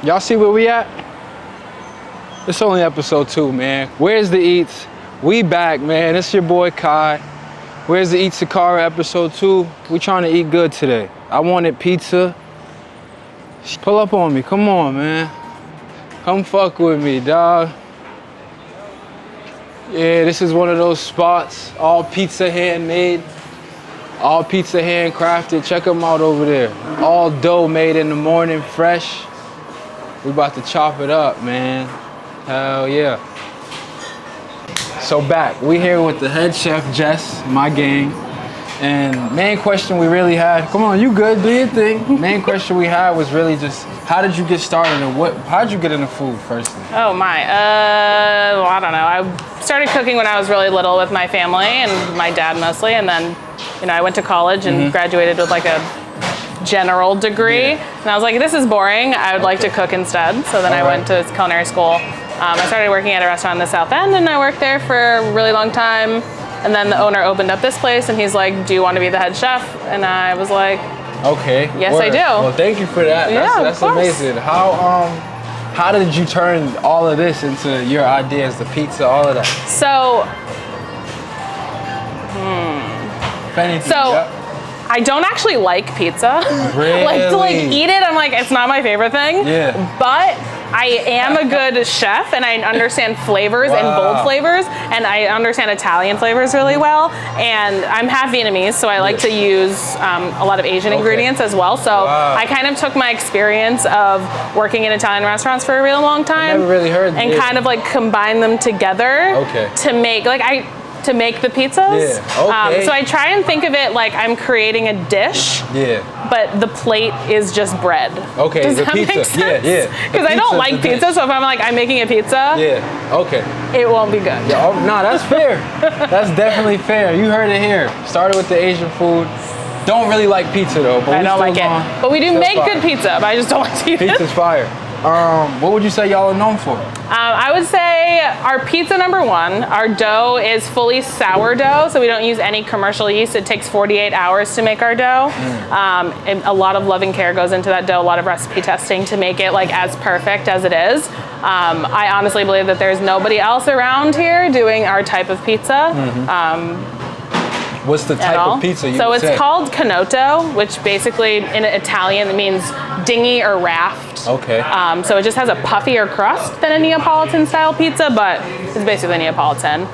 Y'all see where we at? It's only episode 2, man. Where's the eats? We back, man. It's your boy Kai. Where's the eats to Cara episode 2? We trying to eat good today. I wanted pizza. Pull up on me. Come on, man. Come fuck with me, dog. Yeah, this is one of those spots. All pizza handmade. All pizza handcrafted. Check them out over there. All dough made in the morning, fresh. We about to chop it up, man. Hell yeah. So back, we here with the head chef, Jess, my gang. And main question we really had, come on, you good, do your thing. Main question we had was really just, how did you get started and how'd you get into food firstly? Oh my, well, I don't know. I started cooking when I was really little with my family and my dad mostly. And then, you know, I went to college and graduated with like a general degree. And I was like, this is boring. I would like to cook instead. So then I went to culinary school. I started working at a restaurant in the South End and I worked there for a really long time. And then the owner opened up this place and he's like, do you want to be the head chef? And I was like, okay, yes, I do. Well, thank you for that. That's amazing. How did you turn all of this into your ideas, the pizza, all of that? So, I don't actually like pizza. Really? Like to like eat it, I'm like, it's not my favorite thing. Yeah. But I am a good chef and I understand flavors and bold flavors and I understand Italian flavors really well. And I'm half Vietnamese, so I like to use a lot of Asian ingredients as well. So I kind of took my experience of working in Italian restaurants for a real long time. I never really heard and kind of like combine them together to make to make the pizzas. So I try and think of it like I'm creating a dish. But the plate is just bread. Does that make sense? Because I don't like pizza, so if I'm like, I'm making a pizza, it won't be good. No, that's fair. That's definitely fair. You heard it here. Started with the Asian food. Don't really like pizza though. But I don't like it. But we do make good pizza, but I just don't like to eat it. Pizza's fire. What would you say y'all are known for? I would say our pizza #1, our dough is fully sourdough, so we don't use any commercial yeast. It takes 48 hours to make our dough. And a lot of love and care goes into that dough, a lot of recipe testing to make it like as perfect as it is. I honestly believe that there's nobody else around here doing our type of pizza. What's the type of pizza you would say? It's called canotto, which basically in Italian means dinghy or raft. So it just has a puffier crust than a Neapolitan style pizza, but it's basically Neapolitan.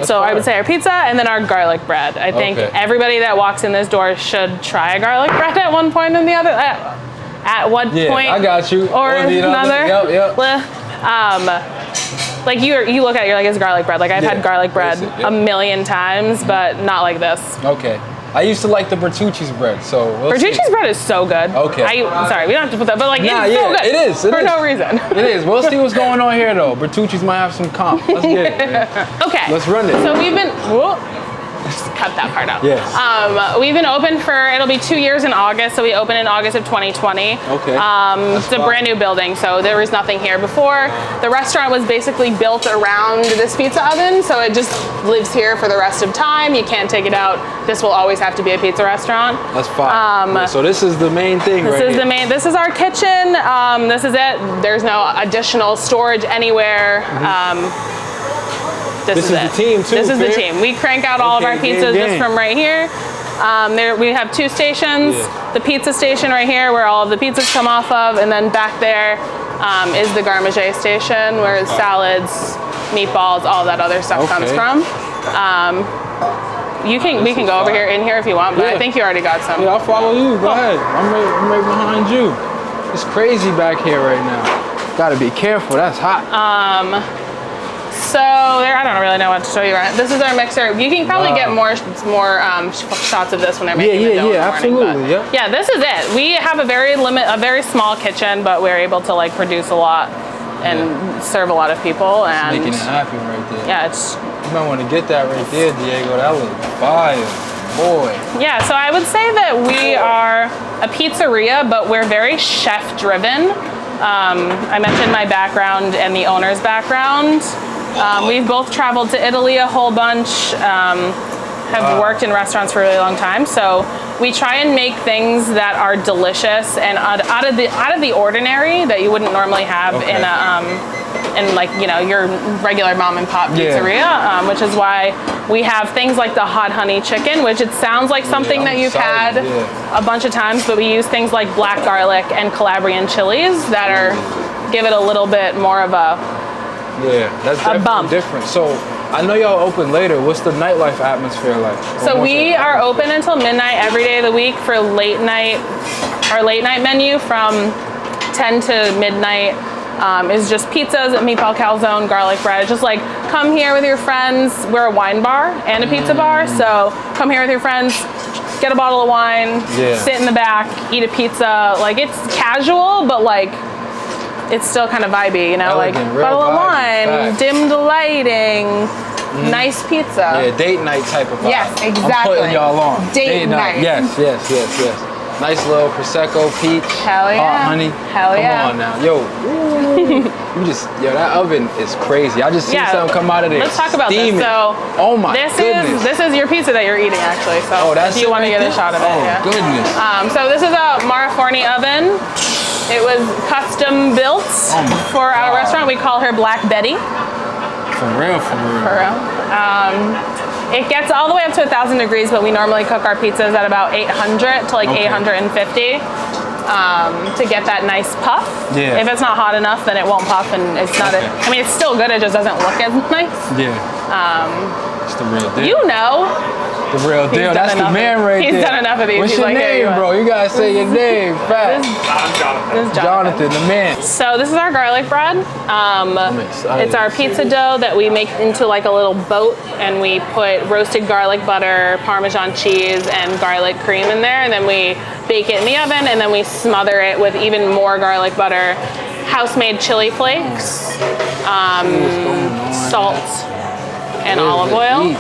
So I would say our pizza and then our garlic bread. I think everybody that walks in this door should try a garlic bread at one point or the other. At one point I got you. or another. Like you look at it, you're like, it's garlic bread. Like I've had garlic bread a million times, but not like this. I used to like the Bertucci's bread, so Bertucci's bread is so good. Sorry, we don't have to put that, but like it's so good. It is. For no reason. It is. We'll see what's going on here though. Bertucci's might have some comp. Let's get it, man. Let's run it. So we've been, just cut that part out. We've been open for, it'll be 2 years in August, so we opened in August of 2020. It's a brand new building, so there was nothing here before. The restaurant was basically built around this pizza oven, so it just lives here for the rest of time. You can't take it out. This will always have to be a pizza restaurant. That's fine. So this is the main thing This is our kitchen. This is it. There's no additional storage anywhere. This is the team too. This is the team. We crank out all of our pizzas just from right here. There we have 2 stations. The pizza station right here where all of the pizzas come off of, and then back there is the garmage station where salads, meatballs, all that other stuff comes from. We can go over here in here if you want, but I think you already got some. Yeah, I'll follow you. Go ahead. I'm right behind you. It's crazy back here right now. Gotta be careful. That's hot. So there, I don't really know what to show you. This is our mixer. You can probably get more shots of this when they're making the dough in the morning. Yeah, this is it. We have a very small kitchen, but we're able to like produce a lot and serve a lot of people. And making it happen right there. Yeah, you might want to get that right there, Diego. That looks fire, boy. Yeah, so I would say that we are a pizzeria, but we're very chef-driven. I mentioned my background and the owner's background. We've both traveled to Italy a whole bunch, have worked in restaurants for a really long time. So we try and make things that are delicious and out of the ordinary that you wouldn't normally have in like, you know, your regular mom and pop pizzeria, which is why we have things like the hot honey chicken, which it sounds like something that you've had a bunch of times, but we use things like black garlic and Calabrian chilies that are give it a little bit more of a that's definitely different. So I know y'all open later. What's the nightlife atmosphere like? So we are open until midnight every day of the week for late night. Our late night menu from 10 to midnight is just pizzas, meatball calzone, garlic bread. Just like come here with your friends. We're a wine bar and a pizza bar, so come here with your friends, get a bottle of wine, sit in the back, eat a pizza. Like it's casual, but like it's still kind of vibey, you know, Elegant, like bottle of wine, dimmed lighting, nice pizza. Yeah, date night type of vibe. Yes, exactly. I'm putting y'all on. Date night. Yes. Nice little Prosecco, peach, hot honey. Hell yeah. Come on now. Yo, that oven is crazy. I just seen something come out of there. Let's talk about this. So, oh my goodness. This is your pizza that you're eating actually. So, that's if you want to get a shot of it. Oh, goodness. So this is a Maraforni oven. It was custom built for our restaurant. We call her Black Betty. For real. It gets all the way up to 1,000 degrees, but we normally cook our pizzas at about 800 to like 850 to get that nice puff. Yeah. If it's not hot enough, then it won't puff, and it's not. I mean, it's still good. It just doesn't look as nice. It's the real deal. You know. The real deal. That's the man right there. He's done enough of these. What's your name, bro? You gotta say your name. Fast. This is Jonathan, the man. So this is our garlic bread. It's our pizza dough that we make into like a little boat, and we put roasted garlic butter, Parmesan cheese, and garlic cream in there, and then we bake it in the oven, and then we smother it with even more garlic butter, house-made chili flakes, salt, and olive oil.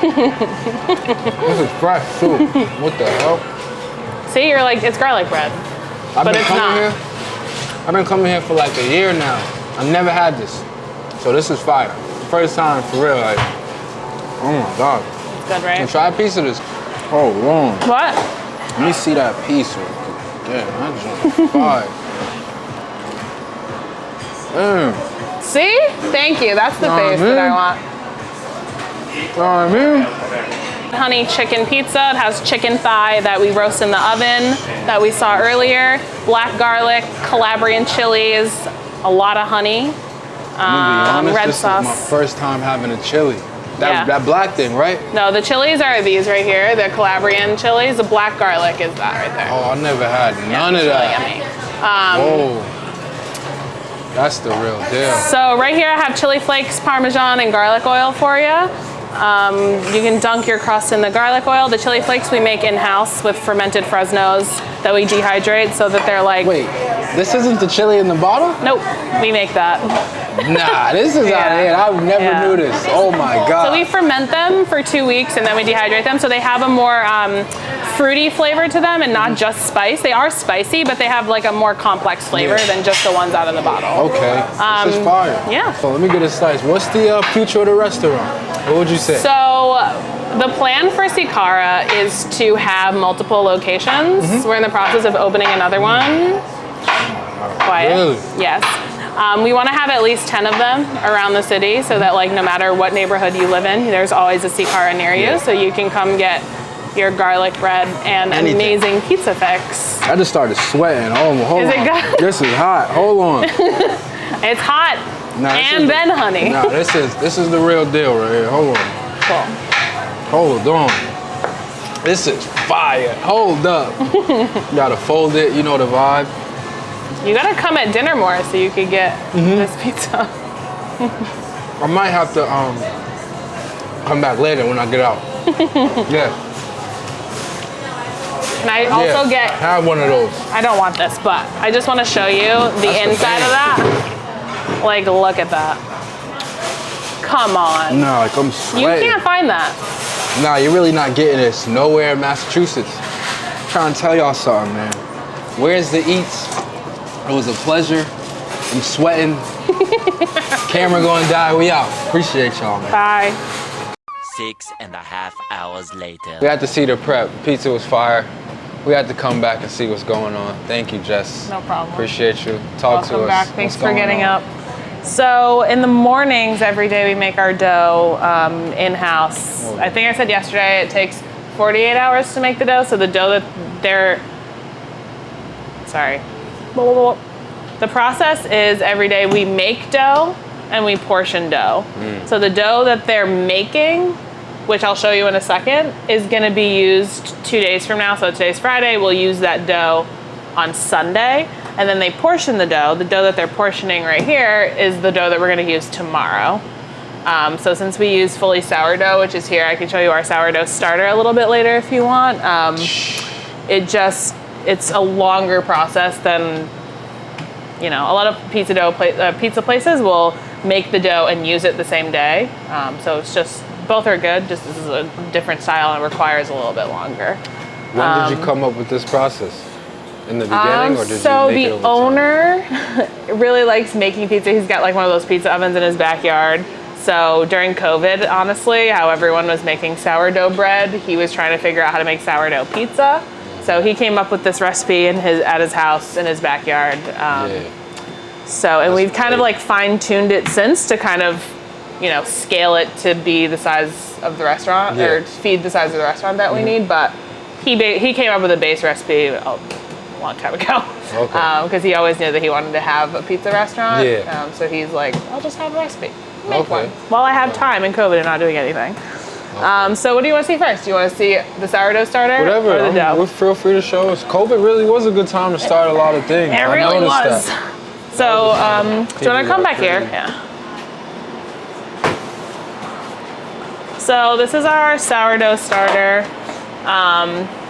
This is fresh too. What the hell? See, you're like, it's garlic bread, but it's not. I've been coming here for like a year now. I've never had this, so this is fire. First time for real. Like, oh my god. It's good, right? Can try a piece of this. Oh, wrong. What? Let me see that piece. Yeah, that joint fire. See? Thank you. That's the face that I want. Honey chicken pizza. It has chicken thigh that we roast in the oven that we saw earlier. Black garlic, Calabrian chilies, a lot of honey. Red sauce. This is my first time having a chili. That black thing, right? No, the chilies are these right here, the Calabrian chilies. The black garlic is that right there. Oh, I never had none of that. Really yummy. Whoa. That's the real deal. So right here I have chili flakes, Parmesan, and garlic oil for you. You can dunk your crust in the garlic oil. The chili flakes we make in-house with fermented Fresnos that we dehydrate so that they're like... Wait, this isn't the chili in the bottle? Nope, we make that. Nah, this is out of here. I never knew this. Oh my God. So we ferment them for 2 weeks and then we dehydrate them so they have a more fruity flavor to them and not just spice. They are spicy, but they have like a more complex flavor than just the ones out of the bottle. Okay, this is fire. Yeah. So let me get a slice. What's the future of the restaurant? What would you say? So the plan for Cara is to have multiple locations. We're in the process of opening another one. Quiet. Really? Yes. We want to have at least 10 of them around the city so that like no matter what neighborhood you live in, there's always a Cara near you, so you can come get your garlic bread and amazing pizza fix. I just started sweating. Hold on. Is it good? This is hot. Hold on. It's hot. And then honey. No, this is the real deal right here. Hold on. Cool. Hold on. This is fire. Hold up. You gotta fold it. You know the vibe. You gotta come at dinner more so you could get this pizza. I might have to come back later when I get out. Yeah. Can I also get... Have one of those. I don't want this, but I just want to show you the inside of that. Like, look at that. Come on. No, like I'm sweating. You can't find that. Nah, you're really not getting this nowhere in Massachusetts. I'm trying to tell y'all something, man. Where's the eats? It was a pleasure. I'm sweating. Camera going to die. We out. Appreciate y'all, man. Bye. 6.5 hours later. We had to see the prep. Pizza was fire. We had to come back and see what's going on. Thank you, Jess. No problem. Appreciate you. Talk to us. Welcome back. Thanks What's for going getting on? up. So in the mornings, every day we make our dough in-house. I think I said yesterday it takes 48 hours to make the dough. So the dough that they're, sorry. The process is every day we make dough and we portion dough. So the dough that they're making, which I'll show you in a second, is gonna be used 2 days from now. So today's Friday, we'll use that dough on Sunday. And then they portion the dough. The dough that they're portioning right here is the dough that we're gonna use tomorrow. So since we use fully sourdough, which is here, I can show you our sourdough starter a little bit later if you want. It's a longer process than, you know, a lot of pizza places will make the dough and use it the same day. So it's just, both are good, just this is a different style and requires a little bit longer. When did you come up with this process? In the beginning, or did so you make it the over time? owner really likes making pizza. He's got like one of those pizza ovens in his backyard. So during COVID, honestly, how everyone was making sourdough bread, he was trying to figure out how to make sourdough pizza. So he came up with this recipe at his house in his backyard. So, and we've kind of like fine-tuned it since to kind of, you know, scale it to be the size of the restaurant or feed the size of the restaurant that we need. But he came up with a base recipe a long time ago because he always knew that he wanted to have a pizza restaurant. So he's like, I'll just have a recipe, make one while I have time in COVID and not doing anything. So what do you want to see first? Do you want to see the sourdough starter? Whatever. Or the dough? Feel free to show us. COVID really was a good time to start a lot of things. It really was. That. So do you want to come back here? Yeah. So this is our sourdough starter.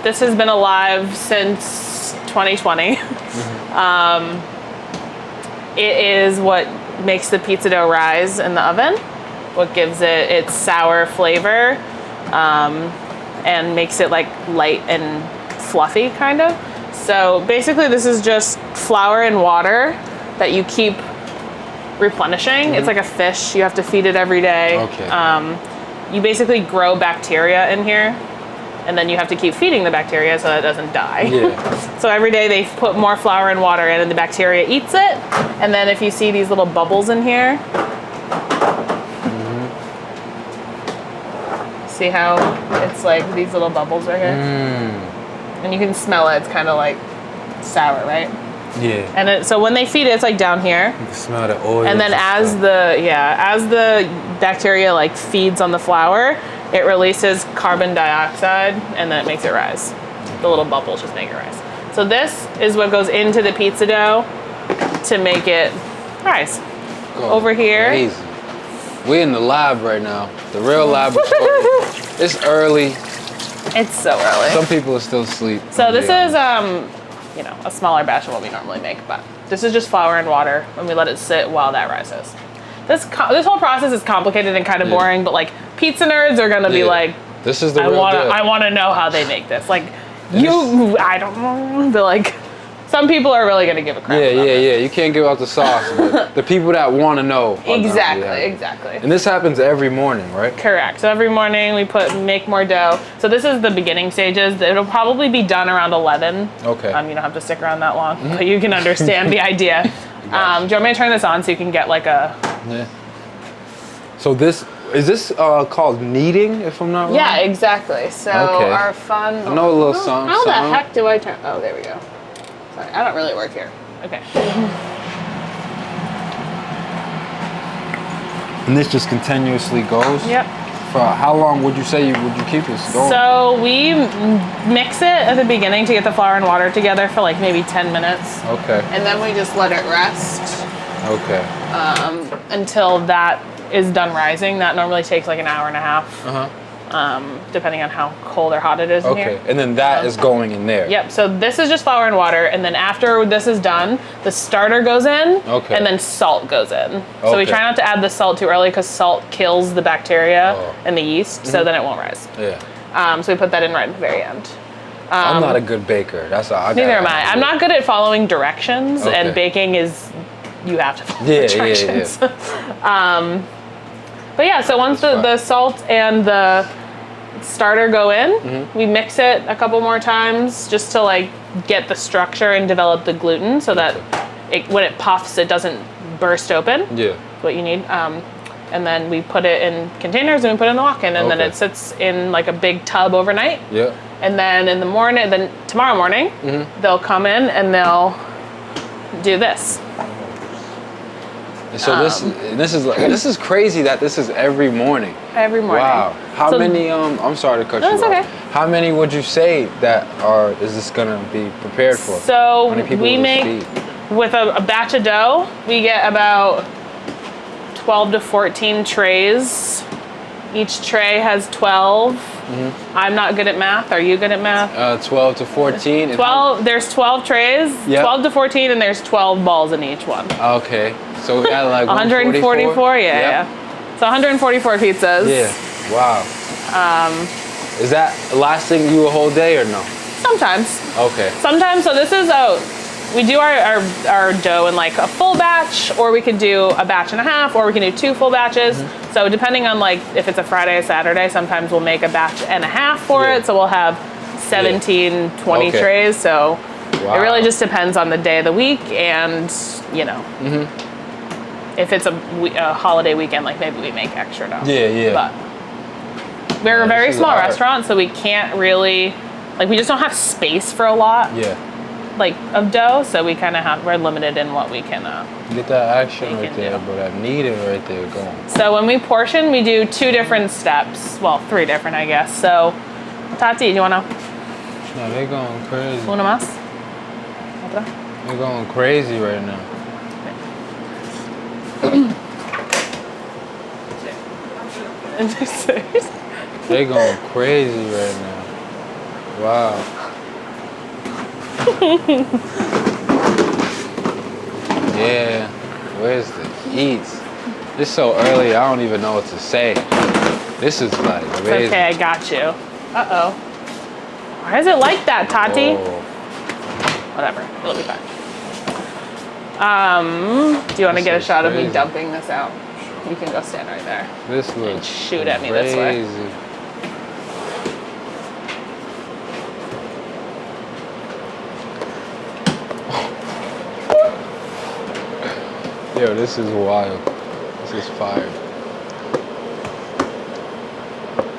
This has been alive since 2020. It is what makes the pizza dough rise in the oven, what gives it its sour flavor, and makes it like light and fluffy kind of. So basically this is just flour and water that you keep replenishing. It's like a fish, you have to feed it every day. You basically grow bacteria in here, and then you have to keep feeding the bacteria so that it doesn't die. So every day they put more flour and water in and the bacteria eats it. And then if you see these little bubbles in here, see how it's like these little bubbles right here? And you can smell it, it's kind of like sour, right? And so when they feed it, it's like down here. You can smell the oil. And then as the bacteria like feeds on the flour, it releases carbon dioxide and then it makes it rise. The little bubbles just make it rise. So this is what goes into the pizza dough to make it rise. Over here. Crazy. We're in the lab right now. The real laboratory. It's early. It's so early. Some people are still asleep. So this is you know, a smaller batch of what we normally make, but this is just flour and water and we let it sit while that rises. This whole process is complicated and kind of boring, but like pizza nerds are gonna be like, this is the real deal. I wanna know how they make this. Like I don't know, but like some people are really gonna give a crap about this. You can't give out the sauce, but the people that want to know. Exactly. And this happens every morning, right? Correct. So every morning we make more dough. So this is the beginning stages. It'll probably be done around 11. Okay. You don't have to stick around that long, but you can understand the idea. Do you want me to turn this on so you can get like a... So is this called kneading, if I'm not wrong? Yeah, exactly. So our fun... I know a little song. How the heck do I turn... Oh, there we go. Sorry, I don't really work here. Okay. And this just continuously goes? Yep. For how long would you say would you keep this going? So we mix it at the beginning to get the flour and water together for like maybe 10 minutes. Okay. And then we just let it rest. Okay. Until that is done rising. That normally takes like an hour and a half. Depending on how cold or hot it is in here. Okay, and then that is going in there. Yep, so this is just flour and water, and then after this is done, the starter goes in, and then salt goes in. So we try not to add the salt too early because salt kills the bacteria and the yeast, so then it won't rise. So we put that in right at the very end. I'm not a good baker. That's all. Neither am I. I'm not good at following directions, and baking is, you have to follow the directions. But yeah, so once the salt and the starter go in, we mix it a couple more times just to like get the structure and develop the gluten so that when it puffs, it doesn't burst open. Yeah. That's what you need. And then we put it in containers and we put it in the walk-in, and then it sits in like a big tub overnight. Yeah. And then in the morning, then tomorrow morning, they'll come in and they'll do this. And so this is crazy that this is every morning. Every morning. Wow. How many? I'm sorry to cut you off. Okay. How many would you say that is this gonna be prepared for? So How many people we will this make feed? with a batch of dough, we get about 12 to 14 trays. Each tray has 12. I'm not good at math. Are you good at math? 12 to 14. 12. There's 12 trays. Yep. 12 to 14, and there's 12 balls in each one. Okay. So we got like 144. Yeah, Yep. yeah. So 144 pizzas. Yeah. Wow. Is that lasting you a whole day or no? Sometimes. Okay. Sometimes. So this is we do our dough in like a full batch, or we could do a batch and a half, or we can do 2 full batches. So depending on like if it's a Friday or Saturday, sometimes we'll make a batch and a half for it. So we'll have 17, 20 trays. So it really just depends on the day of the week, and you know, if it's a holiday weekend, like maybe we make extra dough. Yeah, yeah. But we're a very small restaurant, so we can't really, like, we just don't have space for a lot. Yeah. Like of dough, so we kind of we're limited in what we can. Get that action right can there, do. bro. That needed right there going. So when we portion, we do 2 different steps. Well, 3 different, I guess. So, Tati, do you wanna? No, they're going crazy. Una más? Otra? They're going crazy right now. They're going crazy right now. Wow. Yeah, where's the eats? It's so early, I don't even know what to say. This is like amazing. Okay, I got you. Uh-oh. Why is it like that, Tati? Whoa. Whatever, it'll be fine. Do you want to get a shot of me dumping this out? You can go stand right there. This looks and shoot at me this way. crazy. Yo, this is wild. This is fire.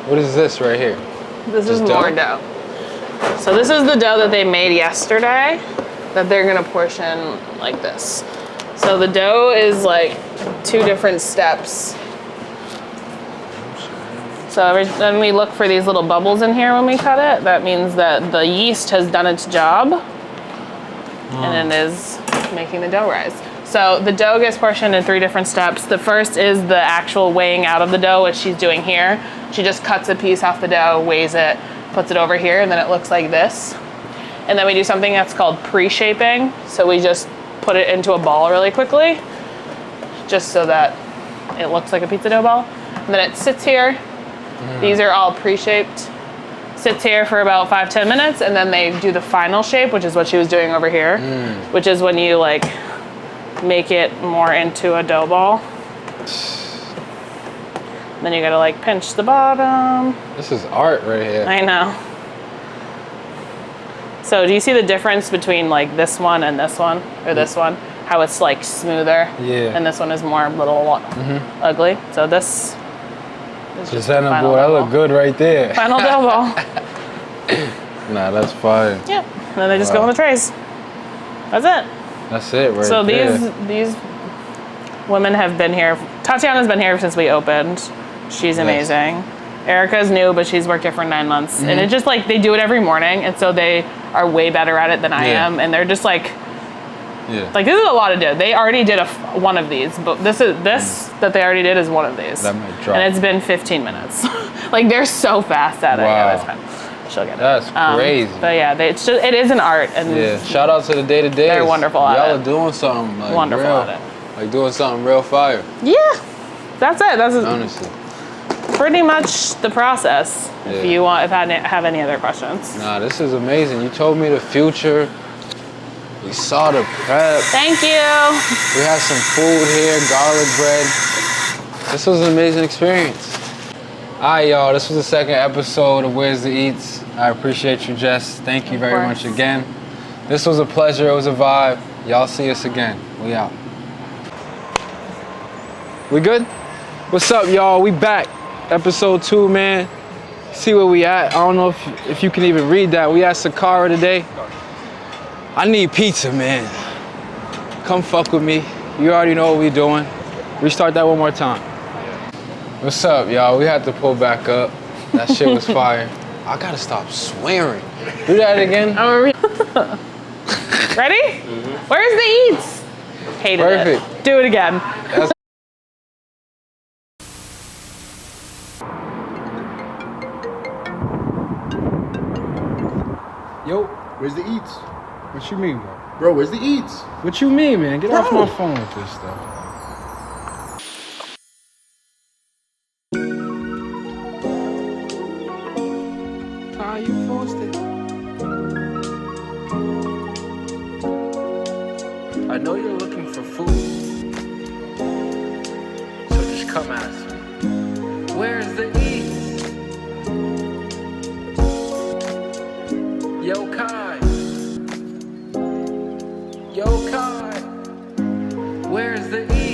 What is this right here? This is more dough. So this is the dough that they made yesterday that they're gonna portion like this. So the dough is like 2 different steps. So then we look for these little bubbles in here when we cut it. That means that the yeast has done its job and it is making the dough rise. So the dough gets portioned in 3 different steps. The first is the actual weighing out of the dough, which she's doing here. She just cuts a piece off the dough, weighs it, puts it over here, and then it looks like this. And then we do something that's called pre-shaping. So we just put it into a ball really quickly, just so that it looks like a pizza dough ball. And then it sits here. These are all pre-shaped. Sits here for about 5-10 minutes, and then they do the final shape, which is what she was doing over here, which is when you like make it more into a dough ball. Then you gotta like pinch the bottom. This is art right here. I know. So do you see the difference between like this one and this one, or this one? How it's like smoother, and this one is more little ugly. So this is just the final boy, that dough look ball. good right there. Final dough ball. Nah, that's fire. Yep. And then they just go in the trays. That's it. That's it right So there. these women have been here. Tatiana's been here since we opened. She's amazing. Erica's new, but she's worked here for 9 months. And it's just like they do it every morning, and so they are way better at it than I am. And they're just like, like this is a lot of dough. They already did one of these, but this that they already did is one of these. That might drop. And it's been 15 minutes. Like they're so fast at it. Yeah, that's fine. She'll get it. That's crazy. But yeah, it is an art. And shout out to the day-to-day. They're wonderful at it. Y'all are doing something like wonderful real, at it. like doing something real fire. Yeah, that's it. That's Honestly. pretty much the process. If you want, if I have any other questions. Nah, this is amazing. You told me the future. We saw the prep. Thank you. We have some food here, garlic bread. This was an amazing experience. All right, y'all, this was the second episode of Where's the Eats. I appreciate you, Jess. Thank you very much again. This was a pleasure, it was a vibe. Y'all see us again. We out. We good? What's up, y'all? We back. Episode 2, man. See where we at. I don't know if you can even read that. We at Cara today. I need pizza, man. Come fuck with me. You already know what we doing. Restart that one more time. What's up, y'all? We had to pull back up. That shit was fire. I gotta stop swearing. Do that again. Ready? Mm-hmm. Where's the eats? Hated it. Perfect. Do it again. Yo, Where's the eats? what you mean, bro? Bro, where's the eats? What you mean, man? Get off my phone with this stuff. Ah, you forced it. I know you're looking for food, so just come ask me. Where's the eats? Yo, Kai. Yo, Kai. Where's the eats?